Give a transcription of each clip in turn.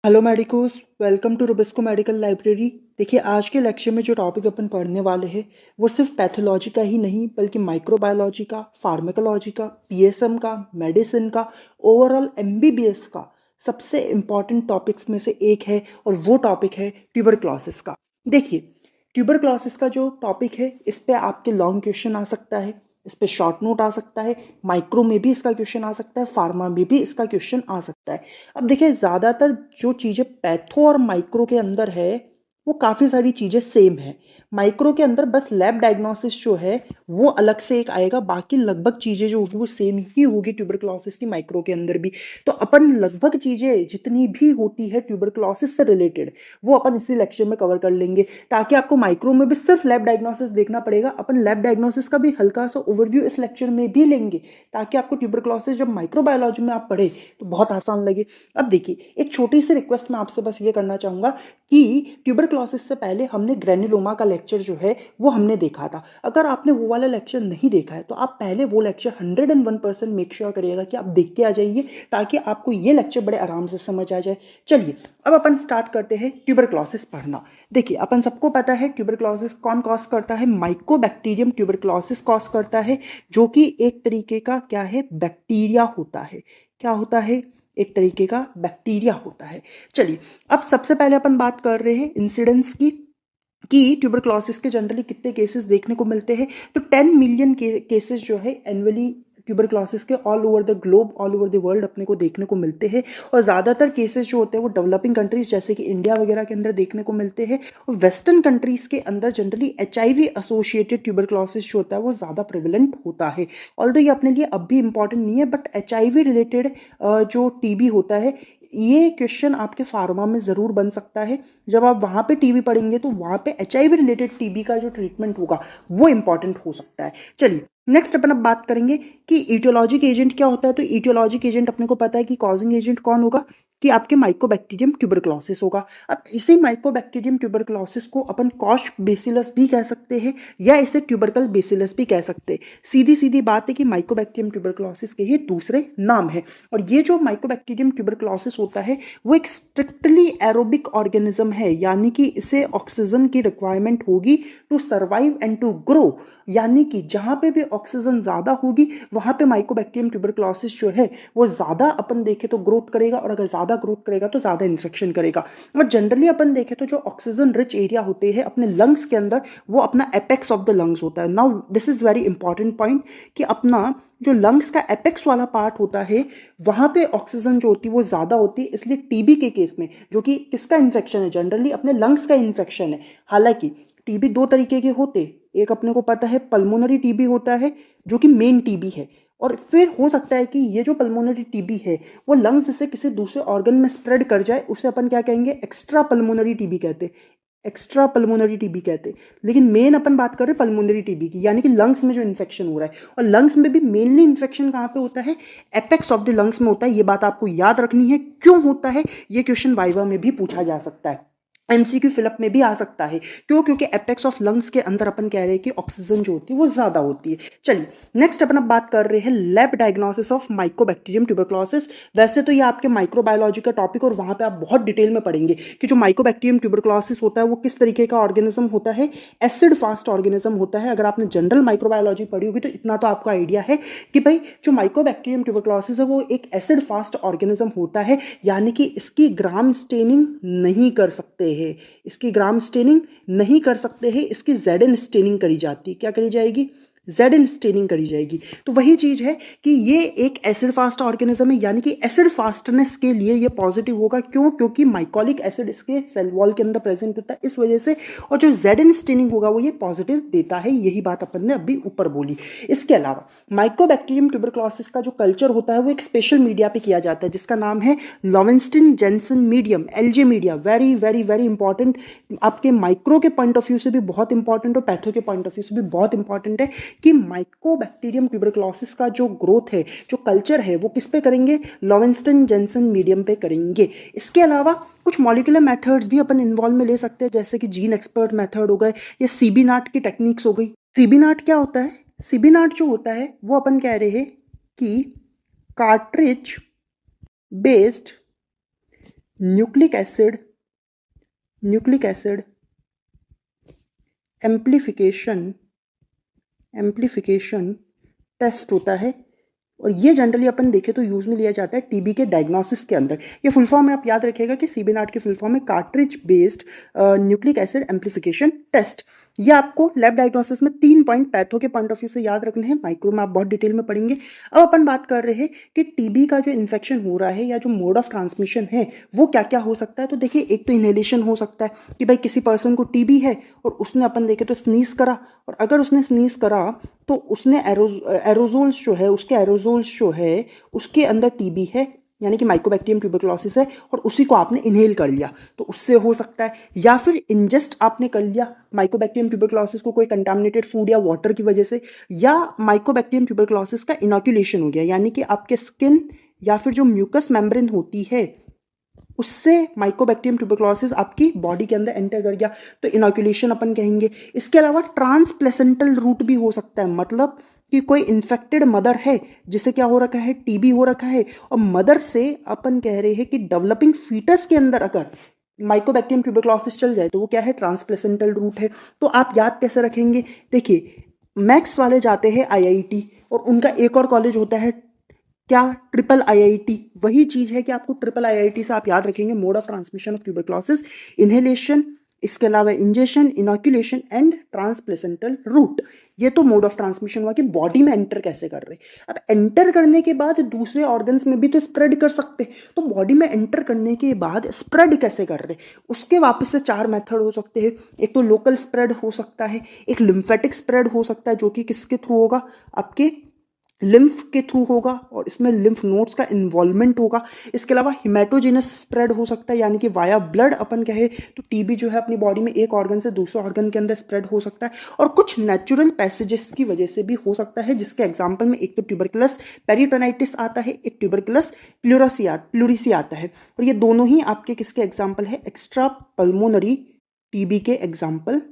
Hello medicos, welcome to Robisco medical library. देखिए, आज के लेक्चर में जो टॉपिक अपन पढ़ने वाले हैं वो सिर्फ पैथोलॉजी का ही नहीं बल्कि माइक्रोबायोलॉजी का, फार्माकोलॉजी का, पीएसएम का, मेडिसिन का, ओवरऑल एमबीबीएस का सबसे इम्पॉर्टेंट टॉपिक्स में से एक है और वो टॉपिक है ट्यूबरक्लोसिस का। देखिए, ट्यूबरक्लोसिस का जो टॉपिक है इस पे आपके लॉन्ग क्वेश्चन आ सकता है, इस पे शॉर्ट नोट आ सकता है, माइक्रो में भी इसका क्वेश्चन आ सकता है, फार्मा में भी इसका क्वेश्चन आ सकता है। अब देखिए, ज़्यादातर जो चीज़ें पैथो और माइक्रो के अंदर है वो काफ़ी सारी चीज़ें सेम है। माइक्रो के अंदर बस लैब डायग्नोसिस जो है वो अलग से एक आएगा, बाकी लगभग चीज़ें जो होगी वो सेम ही होगी ट्यूबरक्लोसिस की माइक्रो के अंदर भी। तो अपन लगभग चीज़ें जितनी भी होती है ट्यूबरक्लोसिस से रिलेटेड वो अपन इसी लेक्चर में कवर कर लेंगे, ताकि आपको माइक्रो में भी सिर्फ लैब डायग्नोसिस देखना पड़ेगा। अपन लैब डायग्नोसिस का भी हल्का सा ओवरव्यू इस लेक्चर में भी लेंगे, ताकि आपको ट्यूबरक्लोसिस जब माइक्रोबायोलॉजी में आप पढ़े तो बहुत आसान लगे। अब देखिए, एक छोटी सी रिक्वेस्ट मैं आपसे बस ये करना चाहूँगा कि ट्यूबरक्लोसिस से पहले हमने ग्रेन्युलोमा का लेक्चर जो है वो हमने देखा था। अगर आपने वो वाला लेक्चर नहीं देखा है तो आप पहले वो लेक्चर 101% मेक श्योर करिएगा कि आप देख के आ जाइए, ताकि आपको ये लेक्चर बड़े आराम से समझ आ जाए। चलिए, अब अपन स्टार्ट करते हैं ट्यूबरक्लोसिस पढ़ना। देखिए, अपन सबको पता है ट्यूबरक्लोसिस कौन कॉज करता है। माइकोबैक्टीरियम ट्यूबरक्लोसिस कॉज करता है, जो कि एक तरीके का क्या है, बैक्टीरिया होता है। क्या होता है? एक तरीके का बैक्टीरिया होता है। चलिए, अब सबसे पहले अपन बात कर रहे हैं इंसिडेंस की कि ट्यूबरक्लोसिस के जनरली कितने केसेस देखने को मिलते हैं। तो 10 मिलियन केसेस जो है एनुअली ट्यूबरक्लोसिस के all over the globe, all over the world अपने को देखने को मिलते हैं। और ज़्यादातर केसेस जो होते हैं वो डेवलपिंग कंट्रीज जैसे कि इंडिया वगैरह के अंदर देखने को मिलते हैं। और वेस्टर्न कंट्रीज के अंदर जनरली एचआईवी एसोसिएटेड ट्यूबरक्लोसिस जो होता है वो ज़्यादा प्रेवलेंट होता है। ऑल्दो ये अपने लिए अब भी इंपॉर्टेंट नहीं है, बट एचआईवी रिलेटेड जो टीबी होता है, ये क्वेश्चन आपके फार्मा में ज़रूर बन सकता है। जब आप वहाँ पे टीबी पढ़ेंगे तो वहाँ पे एचआईवी रिलेटेड टीबी का जो ट्रीटमेंट होगा वो इंपॉर्टेंट हो सकता है। चलिए, नेक्स्ट अपन अब बात करेंगे कि ईटियोलॉजिक एजेंट क्या होता है। तो ईटियोलॉजिक एजेंट अपने को पता है कि कॉजिंग एजेंट कौन होगा, कि आपके माइकोबैक्टीरियम ट्यूबरक्लोसिस होगा। अब इसी माइकोबैक्टीरियम ट्यूबरक्लोसिस को अपन कॉश बेसिलस भी कह सकते हैं या इसे ट्यूबरकल बेसिलस भी कह सकते हैं। सीधी सीधी बात है कि माइकोबैक्टीरियम ट्यूबरक्लोसिस के ही दूसरे नाम है। और ये जो माइकोबैक्टीरियम ट्यूबरक्लोसिस होता है वो एक स्ट्रिक्टली एरोबिक ऑर्गेनिज्म है, यानी कि इसे ऑक्सीजन की रिक्वायरमेंट होगी to survive and to grow. यानी कि जहाँ पे भी ऑक्सीजन ज़्यादा होगी वहाँ पे माइकोबैक्टीरियम ट्यूबरक्लोसिस जो है वो ज़्यादा अपन देखें तो ग्रोथ करेगा, और अगर ज़्यादा ग्रोथ करेगा तो ज़्यादा इन्फेक्शन करेगा। और जनरली अपन देखें तो जो ऑक्सीजन रिच एरिया होते हैं अपने लंग्स के अंदर वो अपना एपेक्स ऑफ द लंग्स होता है। Now this is very important point कि अपना जो लंग्स का एपेक्स वाला पार्ट होता है वहाँ पे ऑक्सीजन जो होती है वो ज़्यादा होती है। इसलिए टीबी के केस में, जो कि किसका इन्फेक्शन है, जनरली अपने लंग्स का इन्फेक्शन है। हालांकि टीबी दो तरीके के होते, एक अपने को पता है पल्मोनरी टीबी होता है जो कि मेन टीबी है, और फिर हो सकता है कि ये जो पल्मोनरी टीबी है वो लंग्स से किसी दूसरे ऑर्गन में स्प्रेड कर जाए, उसे अपन क्या कहेंगे, एक्स्ट्रा पल्मोनरी टीबी कहते हैं। एक्स्ट्रा पल्मोनरी टीबी कहते हैं। लेकिन मेन अपन बात कर रहे हैं पल्मोनरी टीबी की, यानी कि लंग्स में जो इन्फेक्शन हो रहा है। और लंग्स में भी मेनली इन्फेक्शन कहाँ पे होता है, एपेक्स ऑफ द लंग्स में होता है। ये बात आपको याद रखनी है। क्यों होता है ये क्वेश्चन वाइवा में भी पूछा जा सकता है, एमसीक्यू फिलअप में भी आ सकता है। क्यों? क्योंकि एपेक्स ऑफ लंग्स के अंदर अपन कह रहे हैं कि ऑक्सीजन जो होती है वो ज़्यादा होती है। चलिए, नेक्स्ट अपन अब बात कर रहे हैं lab diagnosis of Mycobacterium tuberculosis. वैसे तो ये आपके माइक्रोबायोलॉजी का टॉपिक और वहाँ पे आप बहुत डिटेल में पढ़ेंगे कि जो माइकोबैक्टीरियम ट्यूबरक्लोसिस होता है वो किस तरीके का ऑर्गेनिज्म होता है। एसिड फास्ट ऑर्गेनिज्म होता है। अगर आपने जनरल माइक्रोबायोलॉजी पढ़ी होगी तो इतना तो आपको आइडिया है कि भाई जो माइकोबैक्टीरियम ट्यूबरक्लोसिस है वो एक एसिड फास्ट ऑर्गेनिज्म होता है, यानी कि इसकी ग्राम स्टेनिंग नहीं कर सकते हैं। इसकी ग्राम स्टेनिंग नहीं कर सकते हैं, इसकी जेड स्टेनिंग करी जाती है। क्या करी जाएगी? जेड स्टेनिंग करी जाएगी। तो वही चीज़ है कि ये एक एसिड फास्ट ऑर्गेनिज्म है, यानी कि एसिड फास्टनेस के लिए ये पॉजिटिव होगा। क्यों? क्योंकि माइकोलिक एसिड इसके सेल वॉल के अंदर प्रेजेंट होता है, इस वजह से। और जो जेड स्टेनिंग होगा वो ये पॉजिटिव देता है। यही बात अपन ने अभी ऊपर बोली। इसके अलावा माइकोबैक्टीरियम ट्यूबरक्लोसिस का जो कल्चर होता है वो एक स्पेशल मीडिया पे किया जाता है जिसका नाम है Lowenstein Jensen medium, LJ media. Very very very important, आपके माइक्रो के पॉइंट ऑफ व्यू से भी बहुत इंपॉर्टेंट और पैथो के पॉइंट ऑफ व्यू से भी बहुत इंपॉर्टेंट है कि माइकोबैक्टीरियम ट्यूबरक्लोसिस का जो ग्रोथ है, जो कल्चर है, वो किस पे करेंगे? लोवेंस्टिन जेनसन मीडियम पे करेंगे। इसके अलावा कुछ मॉलिक्यूलर मेथड्स भी अपन इन्वॉल्व में ले सकते हैं, जैसे कि जीन एक्सपर्ट मेथड हो गए या सीबी नाट की टेक्निक्स हो गई। सीबी नाट क्या होता है? सीबी नाट जो होता है वो अपन कह रहे हैं कि cartridge based nucleic acid amplification test होता है, और ये जनरली अपन देखें तो यूज में लिया जाता है टीबी के डायग्नोसिस के अंदर। ये फुल फॉर्म में आप याद रखिएगा कि सीबीनाट की फुल फॉर्म है cartridge based nucleic acid amplification test. ये आपको लैब डायग्नोसिस में 3 पॉइंट पैथो के पॉइंट ऑफ व्यू से याद रखने हैं, माइक्रो में आप बहुत डिटेल में पढ़ेंगे। अब अपन बात कर रहे हैं कि टीबी का जो इन्फेक्शन हो रहा है या जो मोड ऑफ ट्रांसमिशन है वो क्या क्या हो सकता है। तो देखिए, एक तो इनहेलेशन हो सकता है कि भाई किसी पर्सन को टीबी है और उसने अपन देखे तो स्नीज करा, और अगर उसने स्नीज करा तो उसने एरोजोल्स जो है, उसके एरोजोल्स जो है उसके अंदर टीबी है यानी कि माइकोबैक्टीरियम ट्यूबरक्लोसिस है, और उसी को आपने इनहेल कर लिया तो उससे हो सकता है। या फिर इंजेस्ट आपने कर लिया माइकोबैक्टीरियम ट्यूबरक्लोसिस को कोई कंटामिनेटेड फूड या वाटर की वजह से, या माइकोबैक्टीरियम ट्यूबरक्लोसिस का इनोक्यूलेशन हो गया यानी कि आपके स्किन या फिर जो म्यूकस मेम्ब्रेन होती है उससे माइकोबैक्टीरियम ट्यूबरक्लोसिस आपकी बॉडी के अंदर एंटर कर गया तो इनोक्यूलेशन अपन कहेंगे। इसके अलावा ट्रांसप्लेसेंटल रूट भी हो सकता है, मतलब कि कोई इन्फेक्टेड मदर है जिसे क्या हो रखा है, टीबी हो रखा है, और मदर से अपन कह रहे हैं कि डेवलपिंग फीटस के अंदर अगर माइकोबैक्टीरियम ट्यूबरक्लोसिस चल जाए तो वो क्या है, ट्रांसप्लेसेंटल रूट है। तो आप याद कैसे रखेंगे, देखिए मैक्स वाले जाते हैं आईआईटी और उनका एक और कॉलेज होता है क्या, ट्रिपल आईआईटी। वही चीज है कि आपको ट्रिपल आईआईटी से आप याद रखेंगे mode of transmission of tuberculosis, inhalation, इसके अलावा injection, inoculation and transplacental route. ये तो मोड ऑफ ट्रांसमिशन हुआ कि बॉडी में एंटर कैसे कर रहे। अब एंटर करने के बाद दूसरे ऑर्गन्स में भी तो स्प्रेड कर सकते, तो बॉडी में एंटर करने के बाद स्प्रेड कैसे कर रहे, उसके वापस से 4 मेथड हो सकते हैं। एक तो लोकल स्प्रेड हो सकता है, एक लिम्फेटिक स्प्रेड हो सकता है जो कि किसके थ्रू होगा, आपके लिम्फ के थ्रू होगा और इसमें लिम्फ नोड्स का इन्वॉल्वमेंट होगा। इसके अलावा हिमेटोजेनस स्प्रेड हो सकता है यानी कि वाया ब्लड अपन कहे तो टीबी जो है अपनी बॉडी में एक ऑर्गन से दूसरे ऑर्गन के अंदर स्प्रेड हो सकता है, और कुछ नेचुरल पैसेजेस की वजह से भी हो सकता है, जिसके एग्जाम्पल में एक तो ट्यूबरकुलस पेरिटोनाइटिस आता है, एक ट्यूबरकुलस प्लूरिसी आता है, और ये दोनों ही आपके किसके एग्जाम्पल है, एक्स्ट्रा पल्मोनरी टीबी के एग्जाम्पल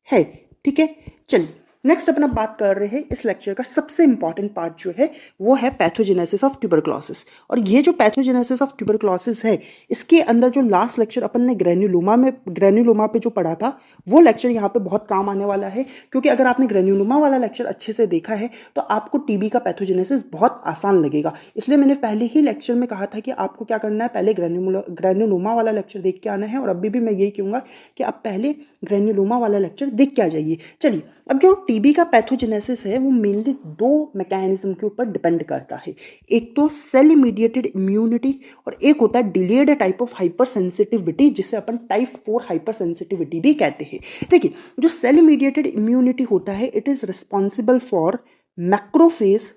है। ठीक है, चलिए नेक्स्ट अपन अब बात कर रहे हैं इस लेक्चर का सबसे इंपॉर्टेंट पार्ट जो है वो है पैथोजेनेसिस ऑफ ट्यूबरक्लोसिस। और ये जो पैथोजेनेसिस ऑफ ट्यूबरक्लोसिस है इसके अंदर जो लास्ट लेक्चर अपन ने ग्रेन्युलोमा पे जो पढ़ा था वो लेक्चर यहाँ पे बहुत काम आने वाला है, क्योंकि अगर आपने ग्रेन्युलोमा वाला लेक्चर अच्छे से देखा है तो आपको टीबी का पैथोजेनेसिस बहुत आसान लगेगा। इसलिए मैंने पहले ही लेक्चर में कहा था कि आपको क्या करना है, पहले ग्रेन्युलोमा वाला लेक्चर देख के आना है, और अभी भी मैं यही कहूँगा कि आप पहले ग्रेन्युलोमा वाला लेक्चर देख के आ जाइए। चलिए, अब जो टीबी का पैथोजेनेसिस है वो मेनली 2 मैकेनिज्म के ऊपर डिपेंड करता है, एक तो सेल मीडिएटेड इम्यूनिटी और एक होता है delayed type of hyper sensitivity जिसे अपन टाइप 4 हाइपर सेंसिटिविटी भी कहते हैं। देखिए, जो सेल मीडिएटेड इम्यूनिटी होता है it is responsible for macrophage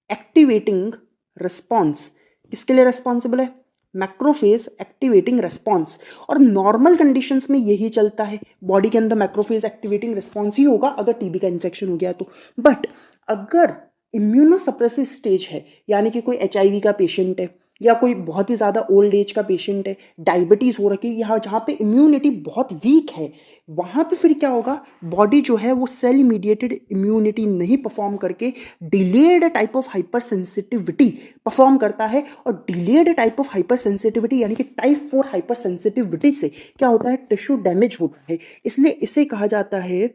activating response. किसके लिए रिस्पॉन्सिबल है, मैक्रोफेज एक्टिवेटिंग रिस्पॉन्स। और नॉर्मल कंडीशंस में यही चलता है, बॉडी के अंदर मैक्रोफेज एक्टिवेटिंग रिस्पॉन्स ही होगा अगर टीबी का इन्फेक्शन हो गया तो। बट अगर इम्यूनोसप्रेसिव स्टेज है यानी कि कोई एचआईवी का पेशेंट है या कोई बहुत ही ज़्यादा ओल्ड एज का पेशेंट है, डायबिटीज़ हो रखी है, यहाँ जहाँ पे इम्यूनिटी बहुत वीक है वहाँ पे फिर क्या होगा, बॉडी जो है वो सेल मीडिएटेड इम्यूनिटी नहीं परफॉर्म करके delayed type of hyper sensitivity perform करता है। और delayed type of hyper sensitivity यानी कि टाइप 4 हाइपर सेंसिटिविटी से क्या होता है, टिश्यू डैमेज होता है, इसलिए इसे कहा जाता है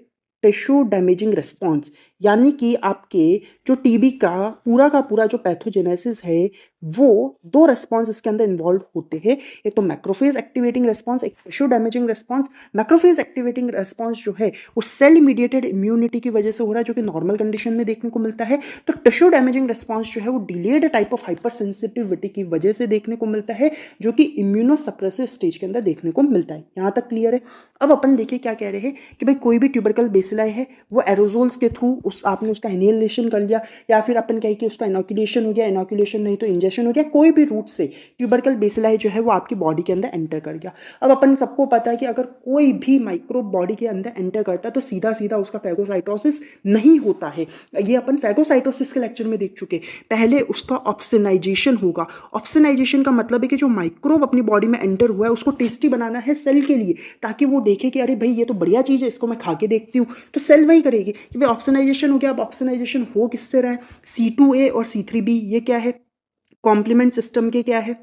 टिश्यू डैमेजिंग रिस्पॉन्स। यानी कि आपके जो टीबी का पूरा जो पैथोजेनेसिस है वो 2 रिस्पॉन्स इसके अंदर इन्वॉल्व होते हैं, एक तो मैक्रोफेज एक्टिवेटिंग रिस्पॉन्स, एक tissue damaging response. Macrophage activating response जो है वो सेल मीडिएटेड इम्यूनिटी की वजह से हो रहा है जो कि नॉर्मल कंडीशन में देखने को मिलता है, तो टिश्यू डैमेजिंग रिस्पॉन्स जो है वो delayed type of hyper sensitivity की वजह से देखने को मिलता है जो कि इम्यूनोसप्रेसिव स्टेज के अंदर देखने को मिलता है। यहाँ तक क्लियर है। अब अपन देखिए क्या कह रहे हैं कि भाई कोई भी ट्यूबरकल बेसिलाई है वो एरोजोल्स के थ्रू आपने उसका इनहेलेशन कर लिया, या फिर अपन कहें कि उसका इनोक्यूलेशन हो गया, इनोक्यूलेशन नहीं तो इंजेक्शन हो गया, कोई भी रूट से ट्यूबरकल बेसिलाई जो है वो आपकी बॉडी के अंदर एंटर कर गया। अब अपन सबको पता है कि अगर कोई भी माइक्रोब बॉडी के अंदर एंटर करता है तो सीधा सीधा उसका फैगोसाइटोसिस नहीं होता है, ये अपन फैगोसाइटोसिस के लेक्चर में देख चुके। पहले उसका ऑप्सनाइजेशन होगा। ऑप्सनाइजेशन का मतलब है कि जो माइक्रोब अपनी बॉडी में एंटर हुआ है उसको टेस्टी बनाना है सेल के लिए, ताकि वो देखे कि अरे भाई ये तो बढ़िया चीज़ है, इसको मैं खा के देखती हूँ, तो सेल वही करेगी कि भाई ऑप्सनाइजेशन हो गया। अब ऑप्सनाइजेशन हो किससे रहा है, C2A और C3B, ये क्या है, कॉम्प्लीमेंट सिस्टम के क्या है,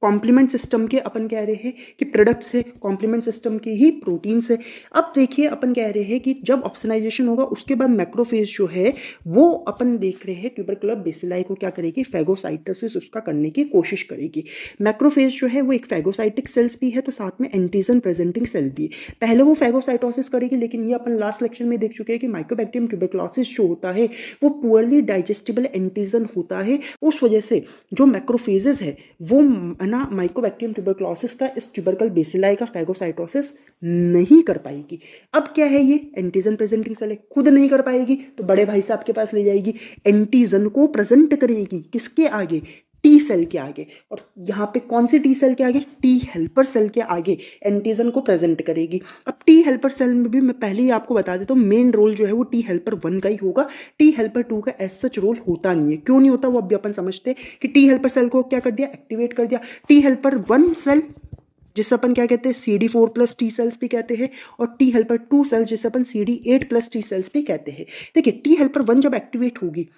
कॉम्प्लीमेंट सिस्टम के अपन कह रहे हैं कि प्रोडक्ट्स है, कॉम्प्लीमेंट सिस्टम की ही प्रोटीन्स है। अब देखिए अपन कह रहे हैं कि जब ऑप्सनाइजेशन होगा उसके बाद मैक्रोफेज जो है वो अपन देख रहे हैं ट्यूबरकुलर बेसिलाई को क्या करेगी, फैगोसाइटोसिस उसका करने की कोशिश करेगी। मैक्रोफेज जो है वो एक फैगोसाइटिक सेल्स भी है, तो साथ में एंटीजन प्रेजेंटिंग सेल भी है। पहले वो फैगोसाइटोसिस करेगी, लेकिन ये अपन लास्ट लेक्चर में देख चुके हैं कि माइकोबैक्टीरियम ट्यूबरकुलोसिस जो होता है वो पुअरली डाइजेस्टिबल एंटीजन होता है। उस वजह से जो मैक्रोफेजेस है वो ना माइकोबैक्टीरियम ट्यूबरकुलोसिस का इस ट्यूबरकल बेसिलाई का फैगोसाइटोसिस नहीं कर पाएगी। अब क्या है, ये एंटीजन प्रेजेंटिंग सेल है, खुद नहीं कर पाएगी तो बड़े भाई साहब के पास ले जाएगी, एंटीजन को प्रेजेंट करेगी किसके आगे, टी सेल के आगे। और यहाँ पे कौन सी टी सेल के आगे, टी हेल्पर सेल के आगे एंटीजन को प्रेजेंट करेगी। अब टी हेल्पर सेल में भी मैं पहले ही आपको बता देता हूँ मेन रोल जो है वो टी हेल्पर 1 का ही होगा, टी हेल्पर 2 का एज सच रोल होता नहीं है। क्यों नहीं होता वो अभी अपन समझते हैं कि टी हेल्पर सेल को क्या कर दिया, एक्टिवेट कर दिया। टी हेल्पर 1 सेल जिसे अपन क्या कहते हैं CD4+ टी सेल्स भी कहते हैं, और टी हेल्पर 2 सेल जिसे अपन CD8+ टी सेल्स भी कहते हैं। देखिए टी हेल्पर 1 जब एक्टिवेट होगी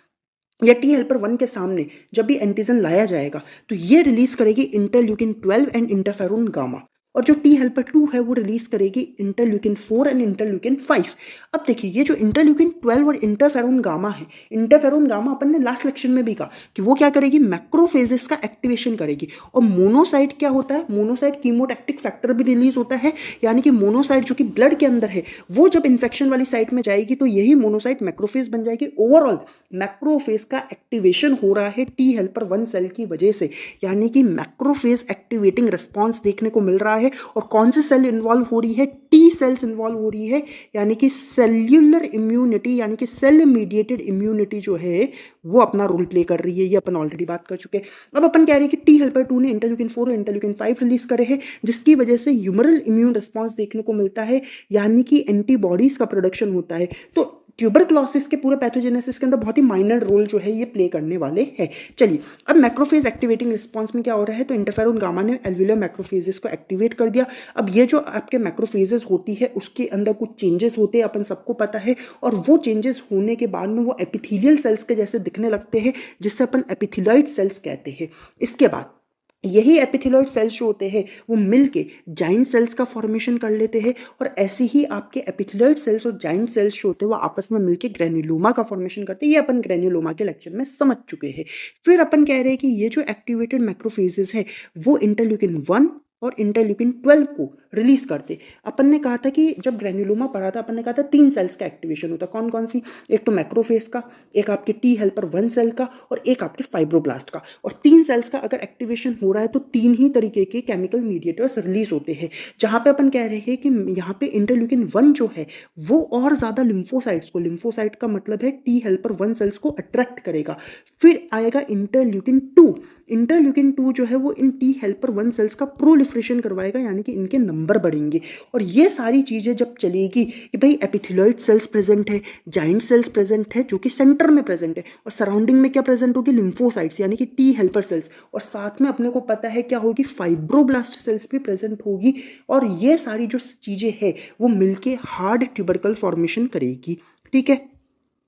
या टी हेल्पर 1 के सामने जब भी एंटीजन लाया जाएगा तो ये रिलीज करेगी इंटरल्यूकिन 12 एंड इंटरफेरोन गामा, और जो टी हेल्पर 2 है वो रिलीज करेगी इंटरल्यूकिन 4 एंड इंटरल्यूकिन 5। अब देखिए ये जो इंटरल्यूकिन 12 और इंटरफेरोन गामा है, इंटरफेरोन गामा अपन ने लास्ट लेक्चर में भी कहा कि वो क्या करेगी, मैक्रोफेजेस का एक्टिवेशन करेगी। और मोनोसाइट क्या होता है, मोनोसाइट कीमोटैक्टिक फैक्टर भी रिलीज होता है, यानी कि मोनोसाइट जो कि ब्लड के अंदर है वो जब इन्फेक्शन वाली साइट में जाएगी तो यही मोनोसाइट मैक्रोफेज बन जाएगी। ओवरऑल मैक्रोफेज का एक्टिवेशन हो रहा है टी हेल्पर 1 सेल की वजह से, यानी कि मैक्रोफेज एक्टिवेटिंग रिस्पॉन्स देखने को मिल रहा है। और कौन सी सेल इन्वॉल्व हो रही है, टी सेल्स इन्वॉल्व हो रही है, यानी कि सेल्यूलर इम्यूनिटी यानी कि सेल मीडिएटेड इम्यूनिटी जो है वो अपना रोल प्ले कर रही है। ये अपन ऑलरेडी बात कर चुके हैं। अब अपन कह रहे हैं कि टी हेल्पर 2 ने इंटरल्यूकिन 4 और इंटरल्यूकिन 5 रिलीज करे हैं, जिसकी वजह से ह्यूमरल इम्यून रिस्पॉन्स देखने को मिलता है, यानी कि एंटीबॉडीज का प्रोडक्शन होता है। तो ट्यूबरकुलोसिस के पूरे पैथोजेनेसिस के अंदर बहुत ही माइनर रोल जो है ये प्ले करने वाले हैं। चलिए अब मैक्रोफेज एक्टिवेटिंग रिस्पांस में क्या हो रहा है, तो इंटरफेरोन गामा ने एल्वियोलर मैक्रोफेजेस को एक्टिवेट कर दिया। अब ये जो आपके मैक्रोफेजेस होती है उसके अंदर कुछ चेंजेस होते हैं, अपन सबको पता है, और वो चेंजेस होने के बाद में वो एपिथेलियल सेल्स के जैसे दिखने लगते हैं, जिससे अपन एपिथेलॉइड सेल्स कहते हैं। इसके बाद यही एपिथेलॉइड सेल्स जो होते हैं वो मिलके जाइंट सेल्स का फॉर्मेशन कर लेते हैं, और ऐसे ही आपके एपिथेलॉइड सेल्स और जाइंट सेल्स जो होते हैं वो आपस में मिलके ग्रेन्युलोमा का फॉर्मेशन करते हैं। ये अपन ग्रेन्युलोमा के लेक्चर में समझ चुके हैं। फिर अपन कह रहे हैं कि ये जो एक्टिवेटेड मैक्रोफेजेस है वो इंटरल्यूकिन 1 और इंटरल्यूकिन 12 को रिलीज करते। अपन ने कहा था कि जब ग्रेन्युलोमा पढ़ा था अपन ने कहा था 3 सेल्स का एक्टिवेशन होता, कौन कौन सी, एक तो मैक्रोफेज का, एक आपके टी हेल्पर 1 सेल का, और एक आपके फाइब्रोब्लास्ट का। और 3 सेल्स का अगर एक्टिवेशन हो रहा है तो 3 ही तरीके के केमिकल मीडिएटर्स रिलीज होते हैं, जहां पे अपन कह रहे हैं कि यहाँ पे इंटरल्यूकिन 1 जो है वो और ज्यादा लिम्फोसाइट्स को, लिम्फोसाइट का मतलब है टी हेल्पर 1 सेल्स को अट्रैक्ट करेगा। फिर आएगा इंटरल्यूकिन 2, इंटरल्यूकिन 2 जो है वो इन टी हेल्पर 1 सेल्स का प्रोलिफरेशन करवाएगा, यानी कि इनके नंबर बढ़ेंगे। और ये सारी चीजें जब चलेगी कि भाई एपिथेलॉइड सेल्स प्रेजेंट है, जाइंट सेल्स प्रेजेंट है जो कि सेंटर में प्रेजेंट है, और सराउंडिंग में क्या प्रेजेंट होगी, लिम्फोसाइट्स यानी कि टी हेल्पर सेल्स, और साथ में अपने को पता है क्या होगी, फाइब्रोब्लास्ट सेल्स भी प्रेजेंट होगी। और ये सारी जो चीजें है वो मिलके हार्ड ट्यूबरकल फॉर्मेशन करेगी। ठीक है,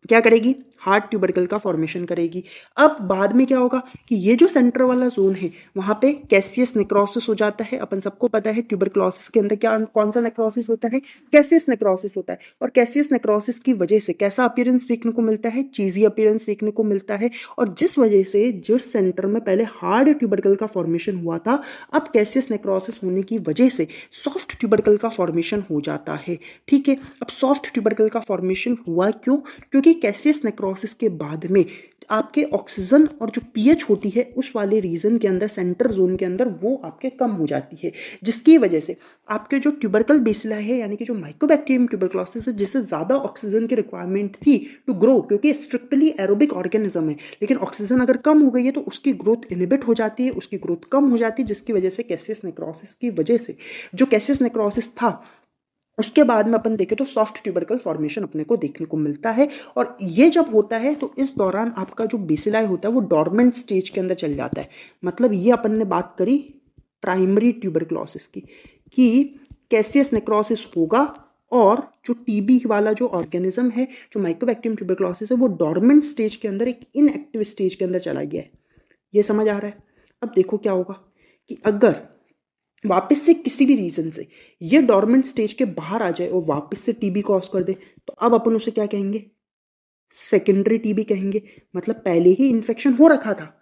क्या करेगी, हार्ड ट्यूबरकल का फॉर्मेशन करेगी। अब बाद में क्या होगा कि ये जो सेंटर वाला जोन है वहां पे कैसियस नेक्रोसिस हो जाता है। अपन सबको पता है ट्यूबरकुलोसिस के अंदर क्या कौन सा नेक्रोसिस होता है, कैसियस नेक्रोसिस होता है। और कैसियस नेक्रोसिस की वजह से कैसा अपीयरेंस देखने को मिलता है, चीजी अपीयरेंस देखने को मिलता है। और जिस वजह से जिस सेंटर में पहले हार्ड ट्यूबरकल का फॉर्मेशन हुआ था, अब कैसियस नेक्रोसिस होने की वजह से सॉफ्ट ट्यूबरकल का फॉर्मेशन हो जाता है। ठीक है, अब सॉफ्ट ट्यूबरकल का फॉर्मेशन हुआ क्यों, क्योंकि कैसियस नेक्रोसिस के बाद में आपके ऑक्सीजन और जो पीएच होती है उस वाले रीजन के अंदर, सेंटर जोन के अंदर, वो आपके कम हो जाती है, जिसकी वजह से आपके जो ट्यूबरकल बेसिलाई है यानी कि जो माइकोबैक्टीरियम ट्यूबरकुलोसिस है, जिसे ज्यादा ऑक्सीजन की रिक्वायरमेंट थी टू ग्रो, क्योंकि स्ट्रिक्टली एरोबिक ऑर्गेनिज्म है, लेकिन ऑक्सीजन अगर कम हो गई है तो उसकी ग्रोथ इनहिबिट हो जाती है, उसकी ग्रोथ कम हो जाती है, जिसकी वजह से कैसियस नेक्रोसिस की वजह से जो कैसियस नेक्रोसिस था उसके बाद में अपन देखें तो सॉफ्ट ट्यूबरकल फॉर्मेशन अपने को देखने को मिलता है। और ये जब होता है तो इस दौरान आपका जो बेसिलाई होता है वो डॉर्मेंट स्टेज के अंदर चल जाता है। मतलब ये अपन ने बात करी प्राइमरी ट्यूबरकुलोसिस की, कि कैसियस नेक्रोसिस होगा और जो टीबी वाला जो ऑर्गेनिज्म है, जो माइकोबैक्टीरियम ट्यूबरकुलोसिस है, वो डॉर्मेंट स्टेज के अंदर एक इनएक्टिव स्टेज के अंदर चला गया है। ये समझ आ रहा है। अब देखो क्या होगा कि अगर वापस से किसी भी रीज़न से ये डॉर्मेंट स्टेज के बाहर आ जाए और वापस से टीबी कॉज कर दे, तो अब अपन उसे क्या कहेंगे? सेकेंडरी टीबी कहेंगे। मतलब पहले ही इन्फेक्शन हो रखा था,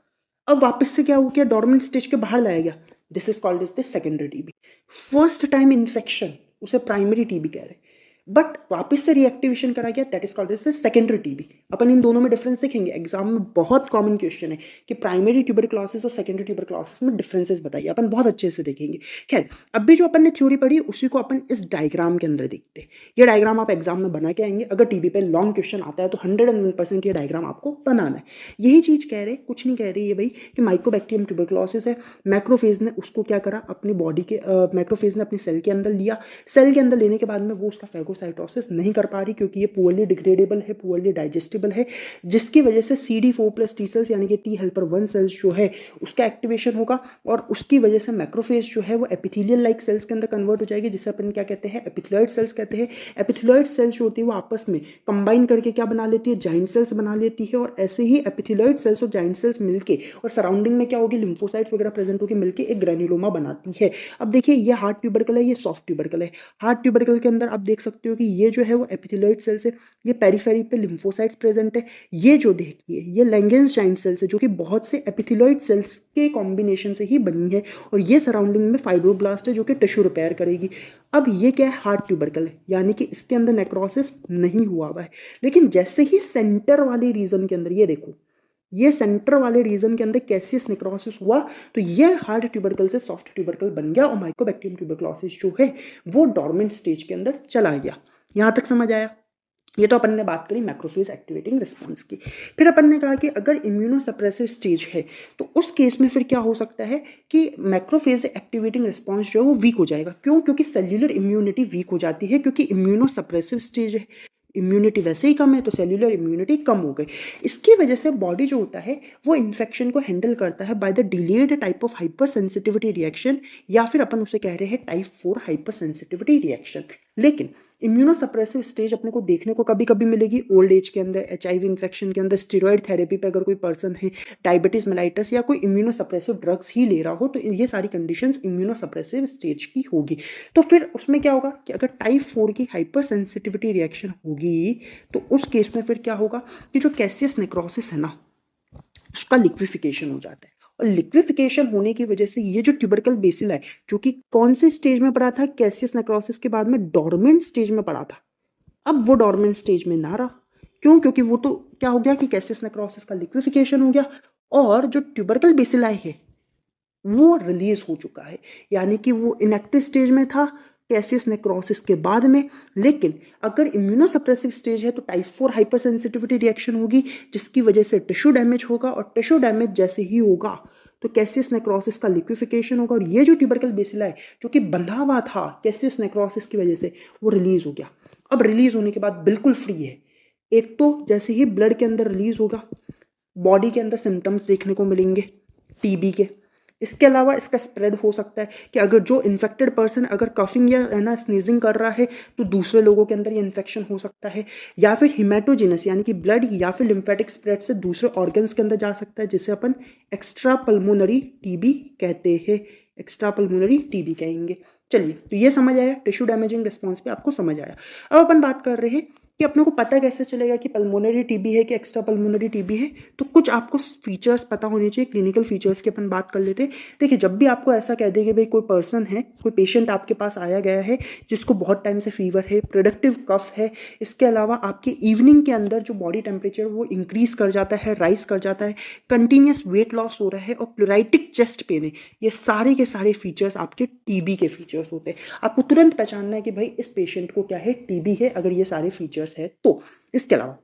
अब वापस से क्या हो गया? डॉर्मेंट स्टेज के बाहर लाया गया। This is called as the secondary TB. First time infection, उसे प्राइमरी टीबी कह रहे हैं, बट वापस से रिएक्टिवेशन करा गया, that is called as the secondary TB. अपन इन दोनों में डिफरेंस देखेंगे। एग्जाम में बहुत कॉमन क्वेश्चन है कि प्राइमरी ट्यूबरक्लोसिस और सेकेंडरी ट्यूबरक्लोसिस में डिफरेंसेस बताइए, अपन बहुत अच्छे से देखेंगे। खैर, अब भी जो अपन ने थ्योरी पढ़ी उसी को अपन इस डायग्राम के अंदर देखते हैं। ये डायग्राम आप एग्जाम में बना के आएंगे। अगर टीबी पे लॉन्ग क्वेश्चन आता है तो 101% ये डायग्राम आपको बनाना है। यही चीज़ कह रहे, कुछ नहीं कह रही है भाई कि माइकोबैक्टीरियम ट्यूबरक्लोसिस है, मैक्रोफेज ने उसको क्या करा, अपनी बॉडी के मैक्रोफेज ने अपने सेल के अंदर लिया। सेल के अंदर लेने के बाद में वो उसका फेगोसाइटोसिस नहीं कर पा रही क्योंकि ये पुअरली डिग्रेडेबल है, पुअरली डाइजेस्टेबल है, जिसकी वजह से CD4+ टी सेल्स यानी कि टी हेल्पर 1 सेल्स जो है उसका एक्टिवेशन होगा और उसकी वजह से मैक्रोफेज जो है वो एपिथेलियल लाइक सेल्स के अंदर कन्वर्ट हो जाएगी, जिसे अपन क्या कहते हैं? एपिथेलॉइड सेल्स कहते हैं। एपिथेलॉइड सेल्स जो होती है वो आपस में कंबाइन करके क्या बना लेती है? जाइंट सेल्स बना लेती है। और ऐसे ही एपिथेलॉइड सेल्स और जाइंट सेल्स मिलके और सराउंडिंग में क्या होगी? लिम्फोसाइट्स वगैरह प्रेजेंट होगी, मिलके एक ग्रेन्युलोमा बनाती है। अब देखिए, ये हार्ड ट्यूबरकल है, ये सॉफ्ट ट्यूबरकल है। हार्ड ट्यूबरकल के अंदर आप देख सकते हो कि ये जो है वो एपिथेलॉइड सेल्स है, ये पेरिफेरी पे लिम्फोसाइट्स प्रेजेंट है। ये जो देखिए ये लैंगेंस जाइंट सेल्स है जो कि बहुत से एपिथेलॉइड सेल्स के कॉम्बिनेशन से ही बनी है। और ये सराउंडिंग में फाइब्रोब्लास्ट है जो कि टिश्यू रिपेयर करेगी। अब ये क्या है? हार्ड ट्यूबरकल है, यानी कि इसके अंदर नेक्रोसिस नहीं हुआ हुआ है। लेकिन जैसे ही सेंटर वाले रीजन के अंदर, ये देखो, ये सेंटर वाले रीजन के अंदर कैसियस नेक्रोसिस हुआ तो ये हार्ड ट्यूबरकल से सॉफ्ट ट्यूबरकल बन गया और माइकोबैक्टीरियम ट्यूबरक्लोसिस जो है वो डॉर्मेंट स्टेज के अंदर चला गया। यहां तक समझ आया? ये तो अपन ने बात करी मैक्रोफेज एक्टिवेटिंग रिस्पॉन्स की। फिर अपन ने कहा कि अगर इम्यूनोसप्रेसिव स्टेज है तो उस केस में फिर क्या हो सकता है कि मैक्रोफेज एक्टिवेटिंग रिस्पॉन्स जो है वो वीक हो जाएगा। क्यों? क्योंकि सेल्यूलर इम्यूनिटी वीक हो जाती है, क्योंकि इम्यूनोसप्रेसिव स्टेज है, इम्यूनिटी वैसे ही कम है तो सेल्यूलर इम्यूनिटी कम हो गई। इसकी वजह से बॉडी जो होता है वो इन्फेक्शन को हैंडल करता है by the delayed type of hyper sensitivity reaction, या फिर अपन उसे कह रहे हैं टाइप 4 हाइपर सेंसिटिविटी रिएक्शन। लेकिन इम्यूनोसप्रेसिव स्टेज अपने को देखने को कभी कभी मिलेगी ओल्ड एज के अंदर, HIV इन्फेक्शन के अंदर, स्टेरॉयड थेरेपी पे अगर कोई पर्सन है, डायबिटीज मेलाइटस या कोई इम्यूनोसप्रेसिव ड्रग्स ही ले रहा हो, तो ये सारी कंडीशंस इम्यूनोसप्रेसिव स्टेज की होगी। तो फिर उसमें क्या होगा कि अगर टाइप 4 की हाइपर सेंसिटिविटी रिएक्शन होगी तो उस केस में फिर क्या होगा कि जो कैसियस नेक्रोसिस है ना, उसका लिक्विफिकेशन हो जाता है। और लिक्विफिकेशन होने की वजह से ये जो ट्यूबरकल बेसिल है जो कि कौन से स्टेज में पड़ा था? कैसियस नेक्रोसिस के बाद में डॉर्मेंट स्टेज में पड़ा था, अब वो डॉर्मेंट स्टेज में ना रहा। क्यों? क्योंकि वो तो क्या हो गया कि कैसियस नेक्रोसिस का लिक्विफिकेशन हो गया और जो ट्यूबरकल बेसिलाई है वो रिलीज हो चुका है, यानी कि वो इनएक्टिव स्टेज में था कैसियस नेक्रोसिस के बाद में। लेकिन अगर इम्यूनोसप्रेसिव स्टेज है तो टाइप 4 हाइपर सेंसिटिविटी रिएक्शन होगी, जिसकी वजह से टिश्यू डैमेज होगा और टिश्यू डैमेज जैसे ही होगा तो कैसियस नेक्रोसिस का लिक्विफिकेशन होगा और ये जो ट्यूबरकल बेसिला है जो कि बंधा हुआ था कैसियस नेक्रोसिस की वजह से, वो रिलीज हो गया। अब रिलीज होने के बाद बिल्कुल फ्री है। एक तो जैसे ही ब्लड के अंदर रिलीज होगा, बॉडी के अंदर सिम्टम्स देखने को मिलेंगे टीबी के। इसके अलावा इसका स्प्रेड हो सकता है कि अगर जो इन्फेक्टेड पर्सन अगर कफिंग या है ना स्नीजिंग कर रहा है तो दूसरे लोगों के अंदर ये इन्फेक्शन हो सकता है, या फिर हिमेटोजिनस यानी कि ब्लड या फिर लिम्फेटिक स्प्रेड से दूसरे ऑर्गन्स के अंदर जा सकता है, जिसे अपन एक्स्ट्रा पल्मोनरी टीबी कहते हैं। एक्स्ट्रा पल्मोनरी टीबी कहेंगे। चलिए, तो ये समझ आया, टिश्यू डैमेजिंग रिस्पॉन्स पे आपको समझ आया। अब अपन बात कर रहे हैं कि अपने को पता कैसे चलेगा कि पल्मोनरी टीबी है कि एक्स्ट्रा पल्मोनरी टीबी है। तो कुछ आपको फीचर्स पता होने चाहिए, क्लिनिकल फीचर्स की अपन बात कर लेते हैं। देखिए, जब भी आपको ऐसा कह दे कि भाई कोई पर्सन है, कोई पेशेंट आपके पास आया गया है जिसको बहुत टाइम से फीवर है, प्रोडक्टिव कफ है, इसके अलावा आपके इवनिंग के अंदर जो बॉडी टेम्परेचर वो इंक्रीज कर जाता है, राइज कर जाता है, कंटिन्यूस वेट लॉस हो रहा है और प्लूराइटिक चेस्ट पेन है, ये सारे के सारे फीचर्स आपके टीबी के फीचर्स होते हैं। आपको तुरंत पहचानना है कि भाई इस पेशेंट को क्या है, टीबी है, अगर ये सारे फीचर्स है तो। इसके अलावा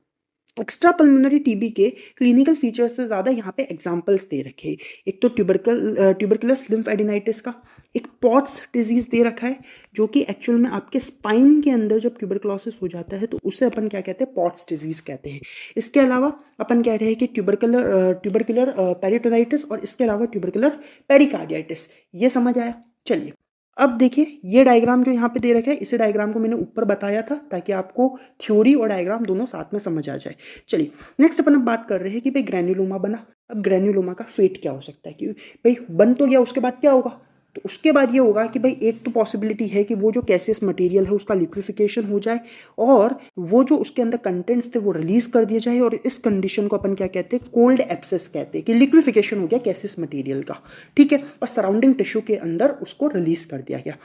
एक्स्ट्रा पल्मोनरी टीबी के क्लिनिकल फीचर्स से ज़्यादा यहाँ पे एग्जांपल्स दे रखे हैं। एक तो ट्यूबरकुलस लिम्फेडिनाइटिस का, एक पॉट्स डिजीज दे रखा है जो कि एक्चुअल में आपके स्पाइन के अंदर जब ट्यूबरकुलोसिस हो जाता है तो उसे अपन क्या कहते हैं? पॉट्स डिजीज कहते हैं। इसके अलावा अपन कह रहे हैं कि ट्यूबरकुलर पेरिटोनाइटिस और इसके अलावा ट्यूबरकुलर पेरिकार्डियाइटिस। ये समझ आया? चलिए, अब देखिए, ये डायग्राम जो यहाँ पे दे रखा है, इसी डायग्राम को मैंने ऊपर बताया था ताकि आपको थ्योरी और डायग्राम दोनों साथ में समझ आ जाए। चलिए, नेक्स्ट अपन अब बात कर रहे हैं कि भाई ग्रैन्युलोमा बना। अब ग्रेन्युलोमा का फेट क्या हो सकता है कि भाई बन तो गया, उसके बाद क्या होगा, तो उसके बाद ये होगा कि भाई एक तो पॉसिबिलिटी है कि वो जो कैसियस मटेरियल है उसका लिक्विफिकेशन हो जाए और वो जो उसके अंदर कंटेंट्स थे वो रिलीज कर दिए जाए, और इस कंडीशन को अपन क्या कहते हैं, कोल्ड एब्सेस कहते हैं, कि लिक्विफिकेशन हो गया कैसियस मटेरियल का, ठीक है, और सराउंडिंग टिश्यू के अंदर उसको रिलीज कर दिया गया।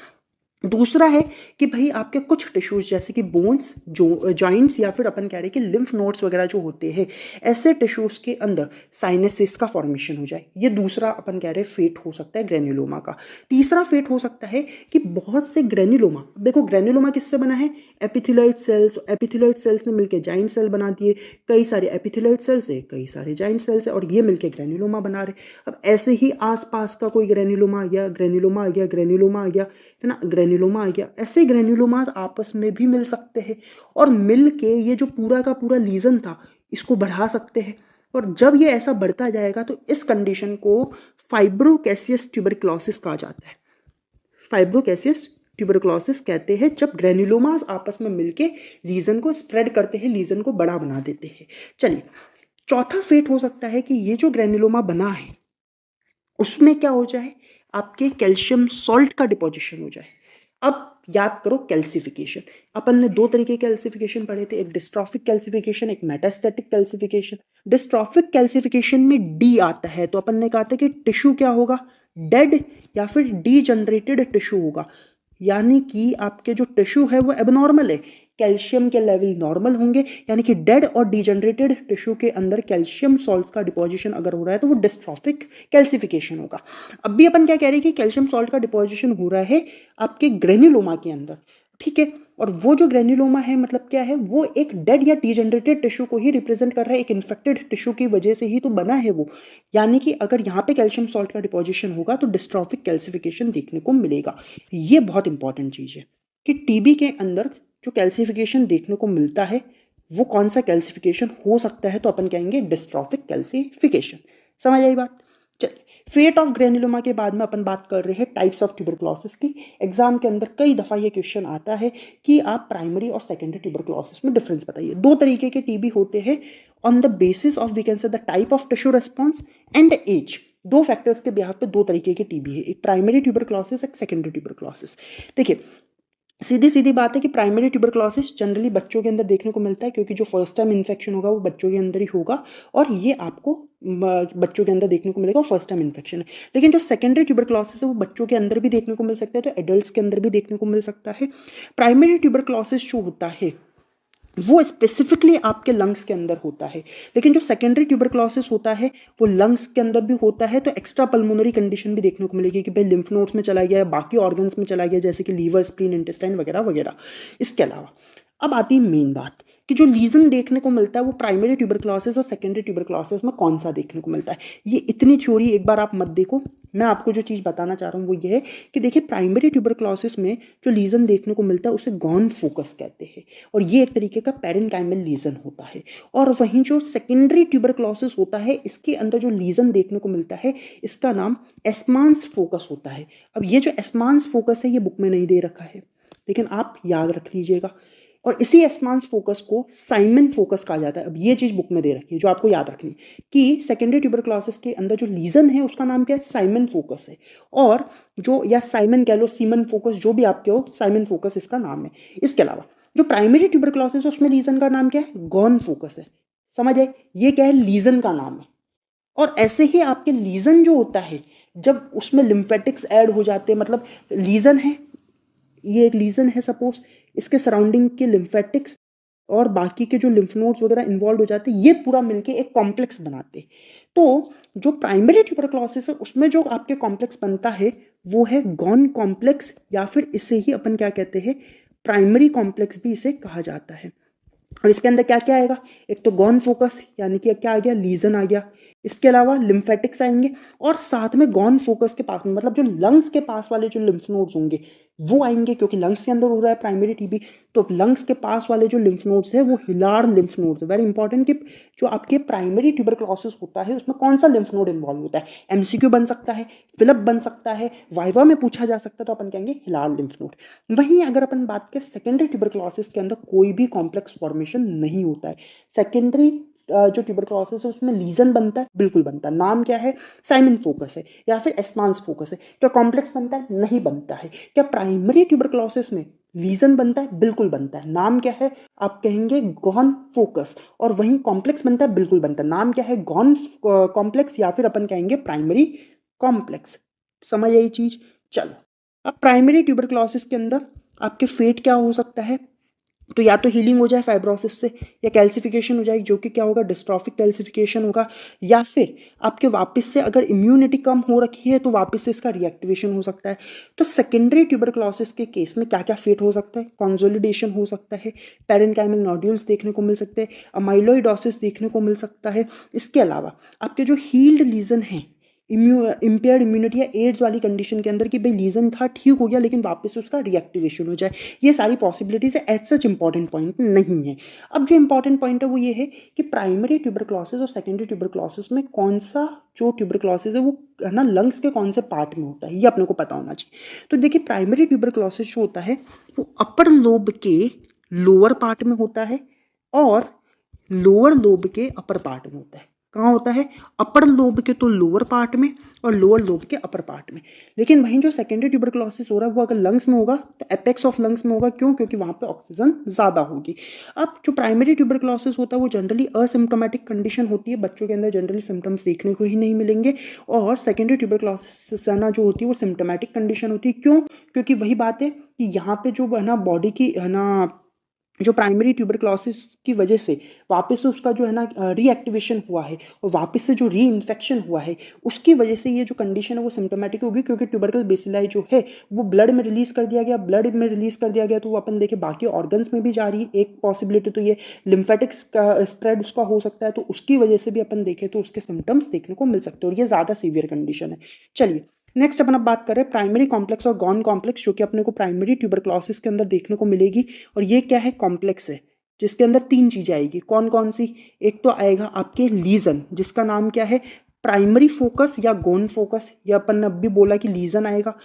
दूसरा है कि भाई आपके कुछ टिश्यूज जैसे कि बोन्स, जो जॉइंट्स या फिर अपन कह रहे हैं कि लिम्फ नोड्स वगैरह जो होते हैं, ऐसे टिश्यूज के अंदर साइनसिस का फॉर्मेशन हो जाए। ये दूसरा अपन कह रहे हैं फेट हो सकता है ग्रेन्युलोमा का। तीसरा फेट हो सकता है कि बहुत से ग्रेन्युलोमा, देखो ग्रेन्युलोमा किससे बना है, एपिथेलियल सेल्स, एपिथेलियल सेल्स ने मिलकर जाइंट सेल बना दिए, कई सारे एपिथेलियल सेल्स है, कई सारे जाइंट सेल्स है, और ये मिलकर ग्रेन्युलोमा बना रहे। अब ऐसे ही आसपास का कोई ग्रेन्युलोमा आ गया, ग्रेन्युलोमा आ गया, ग्रेन्युलोमा आ गया, है ना, ग्रेन्युलोमा आ गया, ऐसे ग्रेन्युलोमास आपस में भी मिल सकते हैं और मिल के ये जो पूरा का पूरा लीजन था इसको बढ़ा सकते हैं। और जब ये ऐसा बढ़ता जाएगा तो इस कंडीशन को फाइब्रोकैसियस ट्यूबरक्लोसिस कहा जाता है। फाइब्रोकैसियस ट्यूबरक्लोसिस कहते हैं जब ग्रेन्युलोमास आपस में मिलके लीजन को स्प्रेड करते हैं, लीजन को बड़ा बना देते हैं। चलिए, चौथा फेट हो सकता है कि ये जो ग्रेन्युलोमा बना है उसमें क्या हो जाए, आपके कैल्शियम सॉल्ट का डिपोजिशन हो जाए। अब याद करो कैल्सिफिकेशन, अपन ने दो तरीके के कैल्सिफिकेशन पढ़े थे, एक डिस्ट्रॉफिक कैल्सिफिकेशन, एक मेटास्टैटिक कैल्सिफिकेशन। डिस्ट्रॉफिक कैल्सिफिकेशन में डी आता है, तो अपन ने कहा था कि टिश्यू क्या होगा, डेड या फिर डीजनरेटेड टिश्यू होगा, यानी कि आपके जो टिश्यू है वो एबनॉर्मल है, कैल्शियम के लेवल नॉर्मल होंगे, यानी कि डेड और डीजनरेटेड टिश्यू के अंदर कैल्शियम सॉल्ट्स का डिपोजिशन अगर हो रहा है तो वो डिस्ट्रॉफिक कैल्सिफिकेशन होगा। अब भी अपन क्या कह रहे हैं कि कैल्शियम सॉल्ट का डिपोजिशन हो रहा है आपके ग्रेन्युलोमा के अंदर, ठीक है, और वो जो ग्रेन्युलोमा है मतलब क्या है, वो एक डेड या डीजनरेटेड टिश्यू को ही रिप्रेजेंट कर रहा है, एक इन्फेक्टेड टिश्यू की वजह से ही तो बना है वो, यानी कि अगर यहाँ पे कैल्शियम सॉल्ट का डिपोजिशन होगा तो डिस्ट्रॉफिक कैल्सिफिकेशन देखने को मिलेगा। ये बहुत इंपॉर्टेंट चीज़ है कि टीबी के अंदर जो कैल्सिफिकेशन देखने को मिलता है वो कौन सा कैल्सिफिकेशन हो सकता है, तो अपन कहेंगे डिस्ट्रॉफिक कैल्सिफिकेशन। समझ आई बात। चलिए, फेट ऑफ ग्रेन्युलोमा के बाद में अपन बात कर रहे हैं टाइप्स ऑफ ट्यूबरक्लोसिस की। एग्जाम के अंदर कई दफ़ा ये क्वेश्चन आता है कि आप प्राइमरी और सेकेंडरी ट्यूबरक्लोसिस में डिफरेंस बताइए। दो तरीके के टीबी होते हैं on the basis of we can say the type of tissue response and age. दो फैक्टर्स के बिहाफ पे दो तरीके के टीबी है, एक प्राइमरी ट्यूबरक्लोसिस, एक सेकेंडरी ट्यूबरक्लोसिस। देखिए, सीधी सीधी बात है कि प्राइमरी ट्यूबरक्लोसिस जनरली बच्चों के अंदर देखने को मिलता है, क्योंकि जो फर्स्ट टाइम इन्फेक्शन होगा वो बच्चों के अंदर ही होगा, और ये आपको बच्चों के अंदर देखने को मिलेगा, फर्स्ट टाइम इन्फेक्शन है। लेकिन जो सेकेंडरी ट्यूबरक्लोसिस है वो बच्चों के अंदर भी देखने को मिल सकता है, तो एडल्ट्स के अंदर भी देखने को मिल सकता है। प्राइमरी ट्यूबरक्लोसिस जो होता है वो स्पेसिफिकली आपके लंग्स के अंदर होता है, लेकिन जो सेकेंडरी ट्यूबरक्लोसिस होता है वो लंग्स के अंदर भी होता है, तो एक्स्ट्रा पल्मोनरी कंडीशन भी देखने को मिलेगी कि भाई लिम्फ नोड्स में चला गया है, बाकी ऑर्गन्स में चला गया, जैसे कि लीवर, स्प्लीन, इंटेस्टाइन वगैरह वगैरह। इसके अलावा अब आती है मेन बात कि जो लीजन देखने को मिलता है वो प्राइमरी ट्यूबरक्लोसिस और सेकेंडरी ट्यूबरक्लोसिस में कौन सा देखने को मिलता है। ये इतनी थ्योरी एक बार आप मत देखो, मैं आपको जो चीज़ बताना चाह रहा हूँ वो ये है कि देखिए प्राइमरी ट्यूबरक्लोसिस में जो लीजन देखने को मिलता है उसे गॉन फोकस कहते हैं, और ये एक तरीके का पेरेन्काइमल लीजन होता है। और वहीं जो सेकेंडरी ट्यूबरक्लोसिस होता है इसके अंदर जो लीजन देखने को मिलता है इसका नाम एस्मांस फोकस होता है। अब ये जो एस्मांस फोकस है ये बुक में नहीं दे रखा है, लेकिन आप याद रख लीजिएगा, और इसी एस्मांस फोकस को साइमन फोकस कहा जाता है। अब ये चीज़ बुक में दे रखी है जो आपको याद रखनी है कि सेकेंडरी ट्यूबरक्लोसिस के अंदर जो लीजन है उसका नाम क्या है, साइमन फोकस है, और जो या साइमन कह लो, सीमन फोकस, जो भी आपके हो, साइमन फोकस इसका नाम है। इसके अलावा जो प्राइमरी ट्यूबरक्लोसिस है उसमें लीजन का नाम क्या है, गॉन फोकस है। समझ आए, ये क्या है, लीजन का नाम है। और ऐसे ही आपके लीजन जो होता है जब उसमें लिम्फेटिक्स ऐड हो जाते हैं, मतलब लीजन है, ये एक लीजन है सपोज, इसके सराउंडिंग के लिम्फेटिक्स और बाकी के जो लिम्फ नोड्स वगैरह इन्वॉल्व हो जाते हैं, ये पूरा मिलके एक कॉम्प्लेक्स बनाते हैं। तो जो प्राइमरी ट्यूबरक्लोसिस है उसमें जो आपके कॉम्प्लेक्स बनता है वो है गॉन कॉम्प्लेक्स, या फिर इसे ही अपन क्या कहते हैं, प्राइमरी कॉम्प्लेक्स भी इसे कहा जाता है। और इसके अंदर क्या क्या आएगा, एक तो गॉन फोकस यानी कि क्या आ गया, लीजन आ गया, इसके अलावा लिम्फेटिक्स आएंगे, और साथ में गॉन फोकस के पास में मतलब जो लंग्स के पास वाले जो लिम्फ नोड्स होंगे वो आएंगे, क्योंकि लंग्स के अंदर हो रहा है प्राइमरी टीबी, तो लंग्स के पास वाले जो लिम्फ नोड्स है वो हिलार लिम्फ नोड्स है। वेरी इंपॉर्टेंट कि जो आपके प्राइमरी ट्यूबरक्लोसिस होता है उसमें कौन सा लिम्फ नोड इन्वॉल्व होता है, एमसीक्यू बन सकता है, फिलअप बन सकता है, वाइवा में पूछा जा सकता है, तो अपन कहेंगे हिलार लिम्फ नोड। वहीं अगर अपन बात करें सेकेंडरी ट्यूबरक्लोसिस के अंदर कोई भी कॉम्प्लेक्स फॉर्मेशन नहीं होता है। सेकेंडरी जो ट्यूबरक्लोसिस है उसमें लीजन बनता है? बिल्कुल बनता है। नाम क्या है? साइमन फोकस है या फिर एस्मांस फोकस है। क्या कॉम्प्लेक्स बनता है? नहीं बनता है। क्या प्राइमरी ट्यूबरक्लोसिस में लीजन बनता है? बिल्कुल बनता है। नाम क्या है? आप कहेंगे गॉन फोकस। और वहीं कॉम्प्लेक्स बनता है? बिल्कुल बनता है। नाम क्या है? गॉन कॉम्प्लेक्स या फिर अपन कहेंगे प्राइमरी कॉम्प्लेक्स। समझ आई चीज? चलो, अब प्राइमरी ट्यूबरक्लोसिस के अंदर आपके फेट क्या हो सकता है? तो या तो हीलिंग हो जाए फाइब्रोसिस से, या कैल्सिफिकेशन हो जाएगी जो कि क्या होगा? डिस्ट्रॉफिक कैल्सिफिकेशन होगा, या फिर आपके वापस से अगर इम्यूनिटी कम हो रखी है तो वापस से इसका रिएक्टिवेशन हो सकता है। तो सेकेंडरी ट्यूबरक्लोसिस के केस में क्या क्या फेट हो सकता है? कंसोलिडेशन हो सकता है, पेरेन्काइमल नोड्यूल्स देखने को मिल सकते हैं, अमाइलोइडोसिस देखने को मिल सकता है। इसके अलावा आपके जो हील्ड लीजन हैं, इम्पेयर्ड इम्यूनिटी या एड्स वाली कंडीशन के अंदर कि भाई लीजन था, ठीक हो गया, लेकिन वापस उसका रिएक्टिवेशन हो जाए, ये सारी पॉसिबिलिटीज है। एज सच इंपॉर्टेंट पॉइंट नहीं है। अब जो इंपॉर्टेंट पॉइंट है वो ये है कि प्राइमरी ट्यूबरक्लोसिस और सेकेंडरी ट्यूबरक्लोसिस में कौन सा जो ट्यूबरक्लोसिस है वो है ना लंग्स के कौन से पार्ट में होता है, ये अपने को पता होना चाहिए। तो देखिए, प्राइमरी ट्यूबरक्लोसिस जो होता है वो अपर लोब के लोअर पार्ट में होता है और लोअर लोब के अपर पार्ट में होता है। कहाँ होता है? अपर लोब के तो लोअर पार्ट में और लोअर लोब के अपर पार्ट में। लेकिन वहीं जो सेकेंडरी ट्यूबरक्लोसिस हो रहा है वो अगर लंग्स में होगा तो एपेक्स ऑफ लंग्स में होगा। क्यों? क्योंकि वहाँ पे ऑक्सीजन ज़्यादा होगी। अब जो प्राइमरी ट्यूबरक्लोसिस होता है वो जनरली असिम्प्टोमेटिक कंडीशन होती है, बच्चों के अंदर जनरली सिम्टम्स देखने को ही नहीं मिलेंगे। और सेकेंडरी ट्यूबरक्लोसिस है ना जो होती है वो सिम्प्टोमेटिक कंडीशन होती है। क्यों? क्योंकि वही बात है कि यहाँ पे जो है ना बॉडी की है ना जो प्राइमरी ट्यूबरक्लोसिस की वजह से वापस से उसका जो है ना रीएक्टिवेशन हुआ है और वापस से जो री इन्फेक्शन हुआ है उसकी वजह से ये जो कंडीशन है वो सिम्टोमेटिक होगी। क्योंकि ट्यूबरकल बेसिलाई जो है वो ब्लड में रिलीज कर दिया गया, ब्लड में रिलीज कर दिया गया तो वो अपन देखें बाकी ऑर्गन्स में भी जा रही है। एक पॉसिबिलिटी तो ये लिम्फेटिक्स का स्प्रेड उसका हो सकता है, तो उसकी वजह से भी अपन देखें तो उसके सिम्टम्स देखने को मिल सकते हैं और ये ज़्यादा सीवियर कंडीशन है। चलिए, नेक्स्ट अपन अब बात करें प्राइमरी कॉम्प्लेक्स और गॉन कॉम्प्लेक्स, जो कि अपने को प्राइमरी ट्यूबरक्लोसिस के अंदर देखने को मिलेगी। और ये क्या है? कॉम्प्लेक्स है जिसके अंदर तीन चीजें आएगी। कौन कौन सी? एक तो आएगा आपके लीजन, जिसका नाम क्या है? प्राइमरी फोकस या गोन फोकस, या अपन ने अभी बोला कि लीजन आएगा।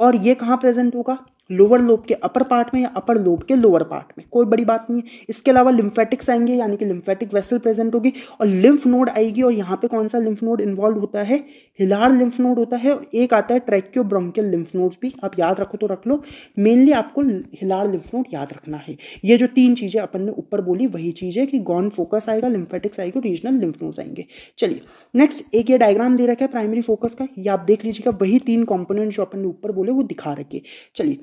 और ये कहाँ प्रेजेंट होगा? लोअर लोब के अपर पार्ट में या अपर लोब के लोअर पार्ट में, कोई बड़ी बात नहीं है। इसके अलावा लिम्फेटिक्स आएंगे यानी कि लिम्फेटिक वेसल प्रेजेंट होगी और लिम्फ नोड आएगी। और यहाँ पे कौन सा लिम्फ नोड इन्वॉल्व होता है? हिलार लिम्फ नोड होता है। और एक आता है ट्रैकियो ब्रोंकियल लिम्फ नोड्स भी, आप याद रखो तो रख लो। मेनली आपको हिलार लिम्फ नोड याद रखना है। ये जो तीन चीजें अपन ने ऊपर बोली वही चीज है कि गॉन फोकस आएगा, लिम्फेटिक्स आएगी, रीजनल लिम्फ नोड्स आएंगे। चलिए, नेक्स्ट एक ये डायग्राम दे रखा है प्राइमरी फोकस का, ये आप देख लीजिएगा। वही तीन कंपोनेंट जो अपन ने ऊपर बोले वो दिखा रखे। चलिए,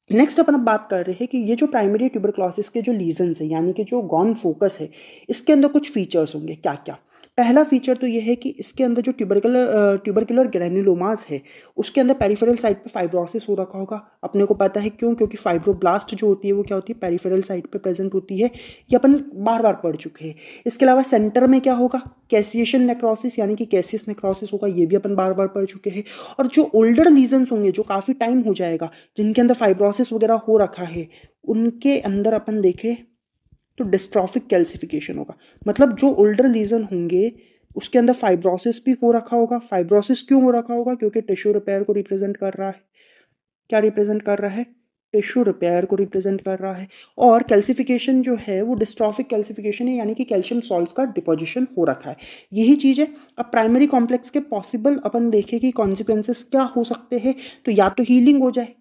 नेक्स्ट अपन अब बात कर रहे हैं कि ये जो प्राइमरी ट्यूबरक्लोसिस के जो लीजन्स है यानी कि जो गॉन फोकस है, इसके अंदर कुछ फीचर्स होंगे। क्या क्या? पहला फीचर तो ये है कि इसके अंदर जो ट्यूबरकुलर ग्रैन्युलोमास है उसके अंदर पेरिफेरल साइड पे फाइब्रोसिस हो रखा होगा। अपने को पता है क्यों? क्योंकि फाइब्रोब्लास्ट जो होती है वो क्या होती है? पेरिफेरल साइड पे प्रेजेंट होती है। ये अपन बार बार पढ़ चुके हैं। इसके अलावा सेंटर में क्या होगा? कैसिएशन नेक्रोसिस यानी कि कैसियस नेक्रोसिस होगा, ये भी अपन बार बार पढ़ चुके हैं। और जो ओल्डर लीजन्स होंगे जो काफ़ी टाइम हो जाएगा जिनके अंदर फाइब्रोसिस वगैरह हो रखा है, उनके अंदर अपन देखें तो डिस्ट्रॉफिक कैल्सिफिकेशन होगा। मतलब जो ओल्डर लीजन होंगे उसके अंदर फाइब्रोसिस भी हो रखा होगा। फाइब्रोसिस क्यों हो रखा होगा? क्योंकि टिश्यू रिपेयर को रिप्रेजेंट कर रहा है। क्या रिप्रेजेंट कर रहा है? टिश्यू रिपेयर को रिप्रेजेंट कर रहा है। और कैल्सिफिकेशन जो है वो डिस्ट्रॉफिक कैल्सिफिकेशन है यानी कि कैल्शियम सॉल्ट्स का डिपोजिशन हो रखा है। यही चीज़ है। अब प्राइमरी कॉम्प्लेक्स के पॉसिबल अपन देखें कि कॉन्सिक्वेंसेस क्या हो सकते हैं। तो या तो हीलिंग हो जाए,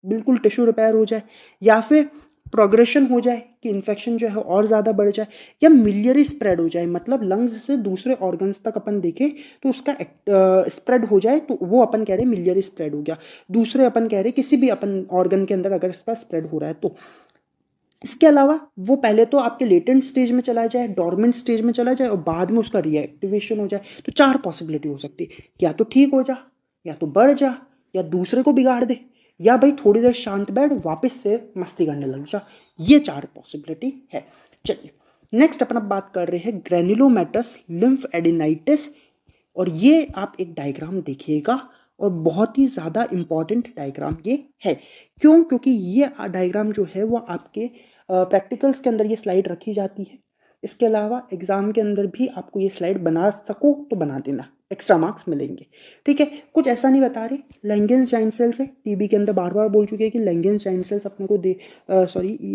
बिल्कुल टिश्यू रिपेयर हो जाए, या फिर प्रोग्रेशन हो जाए कि इन्फेक्शन जो है और ज़्यादा बढ़ जाए, या मिलियरी स्प्रेड हो जाए, मतलब लंग्स से दूसरे ऑर्गन्स तक अपन देखें तो उसका स्प्रेड हो जाए, तो वो अपन कह रहे हैं मिलियरी स्प्रेड हो गया। दूसरे अपन कह रहे हैं किसी भी अपन ऑर्गन के अंदर अगर इसका स्प्रेड हो रहा है तो। इसके अलावा वो पहले तो आपके लेटेंट स्टेज में चला जाए, डॉर्मेंट स्टेज में चला जाए और बाद में उसका रीएक्टिवेशन हो जाए। तो चार पॉसिबिलिटी हो सकती है, या तो ठीक हो जा, या तो बढ़ जा, या दूसरे को बिगाड़ दे, या भाई थोड़ी देर शांत बैठ वापस से मस्ती करने लग जा। ये चार पॉसिबिलिटी है। चलिए, नेक्स्ट अपन अब बात कर रहे हैं ग्रेन्युलोमेटस लिम्फेडेनाइटिस। और ये आप एक डायग्राम देखिएगा और बहुत ही ज़्यादा इम्पॉर्टेंट डायग्राम ये है। क्यों? क्योंकि ये डायग्राम जो है वो आपके प्रैक्टिकल्स के अंदर ये स्लाइड रखी जाती है। इसके अलावा एग्ज़ाम के अंदर भी आपको ये स्लाइड बना सको तो बना देना, एक्स्ट्रा मार्क्स मिलेंगे। ठीक है, कुछ ऐसा नहीं बता रहे। लैंगेंस जाइंट सेल्स है टीबी के अंदर, बार बार बोल चुके हैं कि लैंगेंस जाइंट सेल्स अपने को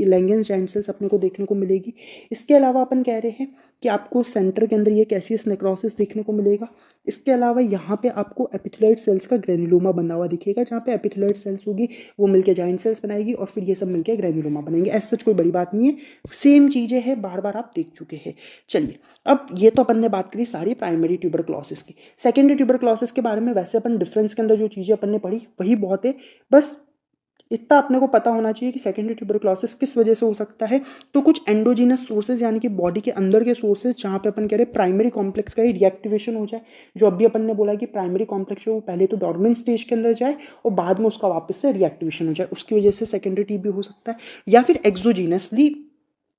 लैंगेंस जाइंट सेल्स अपने को देखने को मिलेगी। इसके अलावा अपन कह रहे हैं कि आपको सेंटर के अंदर ये कैसियस नेक्रोसिस देखने को मिलेगा। इसके अलावा यहाँ पे आपको एपिथेलियल सेल्स का ग्रेन्युलोमा बना हुआ दिखेगा, जहाँ पे एपिथेलियल सेल्स होगी वो मिलकर जाइंट सेल्स बनाएगी और फिर ये सब मिलकर ग्रेन्युलोमा बनेंगे। ऐसा सच कोई बड़ी बात नहीं है, सेम चीज़ें हैं, बार बार आप देख चुके हैं। चलिए, अब ये तो अपन ने बात करी सारी प्राइमरी ट्यूबरक्लोसिस की। सेकेंडरी ट्यूबरक्लोसिस के बारे में वैसे अपन डिफरेंस के अंदर जो चीज़ें अपन ने पढ़ी वही बहुत है, बस इतना अपने को पता होना चाहिए कि सेकेंडरी ट्यूबरक्लोसिस किस वजह से हो सकता है। तो कुछ एंडोजीनस सोर्सेज यानी कि बॉडी के अंदर के सोर्सेज, जहाँ पे अपन कह रहे हैं प्राइमरी कॉम्प्लेक्स का ही रिएक्टिवेशन हो जाए। जो अभी अपन ने बोला कि प्राइमरी कॉम्प्लेक्स है वो पहले तो डॉर्मेंट स्टेज के अंदर जाए और बाद में उसका वापस से रिएक्टिवेशन हो जाए, उसकी वजह से सेकेंडरी टीबी हो सकता है। या फिर एक्सोजीनसली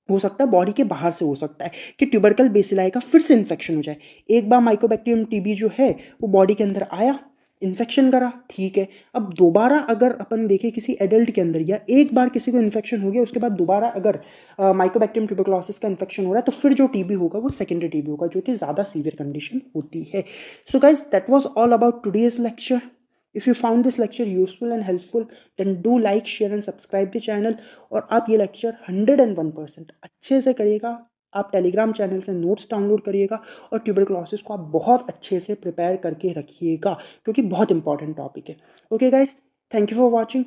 हो सकता है, बॉडी के बाहर से हो सकता है कि ट्यूबरकल बेसिलाई का फिर से इन्फेक्शन हो जाए। एक बार माइकोबैक्टीरियम टीबी जो है वो बॉडी के अंदर आया, इन्फेक्शन करा, ठीक है। अब दोबारा अगर अपन देखें किसी एडल्ट के अंदर, या एक बार किसी को इन्फेक्शन हो गया उसके बाद दोबारा अगर माइकोबैक्टीरियम ट्यूबरक्लोसिस का इन्फेक्शन हो रहा है, तो फिर जो टीबी होगा वो सेकेंडरी टीबी होगा, जो कि ज़्यादा सीवियर कंडीशन होती है। So guys, that was all about today's lecture. If you found this lecture useful and helpful, then do like, share and subscribe the channel। और आप ये लेक्चर 101% अच्छे से करिएगा। आप टेलीग्राम चैनल से नोट्स डाउनलोड करिएगा और ट्यूबरक्लोसिस को आप बहुत अच्छे से प्रिपेयर करके रखिएगा, क्योंकि बहुत इंपॉर्टेंट टॉपिक है। Okay guys, thank you for watching.